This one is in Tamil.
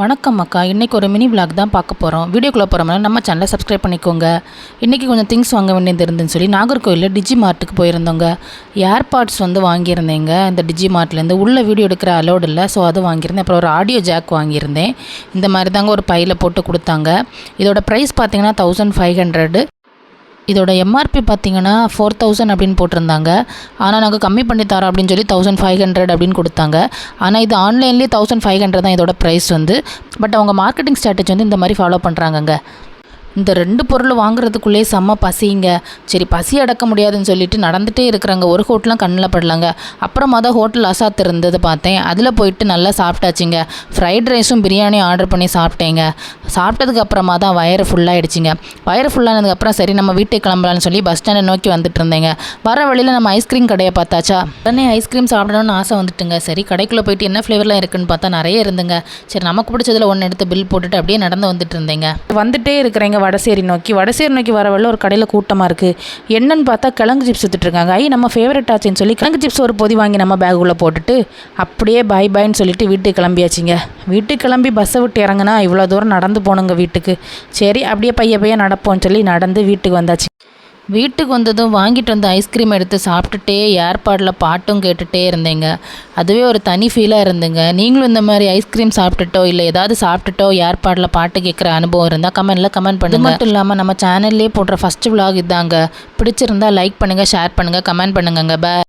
வணக்கம் அக்கா. இன்றைக்கி ஒரு மினி விளாக் தான் பார்க்க போகிறோம். வீடியோக்குள்ளே போகிறோம்னா நம்ம சேனலை சப்ஸ்கிரைப் பண்ணிக்கோங்க. இன்றைக்கி கொஞ்சம் திங்ஸ் வாங்க வேண்டியது இருந்துன்னு சொல்லி நாகர்கோவிலில் டிஜி மார்ட்டுக்கு போயிருந்தோங்க. ஏர்பாட்ஸ் வாங்கியிருந்தேங்க. இந்த டிஜி மார்ட்லேருந்து உள்ளே வீடியோ எடுக்கிற அலோடு இல்லை, ஸோ அது வாங்கியிருந்தேன். அப்புறம் ஒரு ஆடியோ ஜாக் வாங்கியிருந்தேன். இந்த மாதிரி தாங்க ஒரு பையில் போட்டு கொடுத்தாங்க. இதோட ப்ரைஸ் பார்த்திங்கன்னா 1500. இதோட எம்ஆர்பி பார்த்திங்கன்னா 4000 அப்படின்னு போட்டிருந்தாங்க. ஆனால் நாங்கள் கம்மி பண்ணி தரோம் அப்படின்னு சொல்லி 1500 அப்படின்னு கொடுத்தாங்க. ஆனால் இது ஆன்லைன்லேயே 1500 தான் இதோட ப்ரைஸ் பட் அவங்க மார்க்கெட்டிங் ஸ்ட்ராட்டஜி இந்த மாதிரி ஃபாலோ பண்ணுறாங்கங்க. இந்த 2 பொருள் வாங்குறதுக்குள்ளே செம்ம பசிங்க. சரி, பசி அடக்க முடியாதுன்னு சொல்லிட்டு நடந்துகிட்டே இருக்கிறாங்க. ஒரு ஹோட்டலாம் கண்ணில் படலாங்க. அப்புறமா தான் ஹோட்டல் அசாத் இருந்தது பார்த்தேன். அதில் போயிட்டு நல்லா சாப்பிட்டாச்சுங்க. ஃப்ரைட் ரைஸும் பிரியாணியும் ஆர்டர் பண்ணி சாப்பிட்டேங்க. சாப்பிட்டதுக்கு அப்புறமா தான் வயிறு ஃபுல்லாகிடுச்சிங்க. வயிறு ஃபுல்லானதுக்கப்புறம் சரி நம்ம வீட்டுக்கு கிளம்பலான்னு சொல்லி பஸ் ஸ்டாண்டை நோக்கி வந்துட்டு இருந்தேங்க. வர வழியில் நம்ம ஐஸ்கிரீம் கடையை பார்த்தாச்சா, உடனே ஐஸ்கிரீம் சாப்பிடணும்னு ஆசை வந்துட்டுங்க. சரி, கடைக்குள்ளே போயிட்டு என்ன ஃப்ளேவர்லாம் இருக்குன்னு பார்த்தா நிறைய இருந்துங்க. சரி, நமக்கு பிடிச்சதில் ஒன்று எடுத்து பில் போட்டுட்டு அப்படியே நடந்து வந்துட்டு இருந்தேங்க. வந்துட்டே இருக்கிறேங்க வடசேரி நோக்கி வர வழியில் ஒரு கடையில் கூட்டமாக இருக்குது. என்னன்னு பார்த்தா கிழங்கு சிப்ஸ் விற்றுட்ருக்காங்க. நம்ம ஃபேவரட் ஆச்சுன்னு சொல்லி கிழங்கு சிப்ஸ் ஒரு பொதி வாங்கி நம்ம பேக்குள்ளே போட்டுட்டு அப்படியே பாய்ன்னு சொல்லிட்டு வீட்டுக்கு கிளம்பியாச்சுங்க. வீட்டுக்கு கிளம்பி பஸ்ஸை விட்டு இறங்குனா இவ்வளோ தூரம் நடந்து போகணுங்க வீட்டுக்கு. சரி, அப்படியே பைய நடப்போம்னு சொல்லி நடந்து வீட்டுக்கு வந்தாச்சு. வீட்டுக்கு வந்ததும் வாங்கிட்டு வந்து ஐஸ்கிரீம் எடுத்து சாப்பிட்டுட்டே ஏர்பாடில் பாட்டும் கேட்டுகிட்டே இருந்தேங்க. அதுவே ஒரு தனி ஃபீலாக இருந்துங்க. நீங்களும் இந்த மாதிரி ஐஸ்கிரீம் சாப்பிட்டுட்டோ இல்லை ஏதாவது சாப்பிட்டுட்டோ ஏர்பாடில் பாட்டு கேட்குற அனுபவம் இருந்தால் கமெண்ட் பண்ணுங்கள். அது மட்டும் இல்லாமல் நம்ம சேனல்லே போடுற ஃபஸ்ட்டு விலாக் இதாங்க. பிடிச்சிருந்தா லைக் பண்ணுங்கள், ஷேர் பண்ணுங்கள், கமெண்ட் பண்ணுங்க. பை.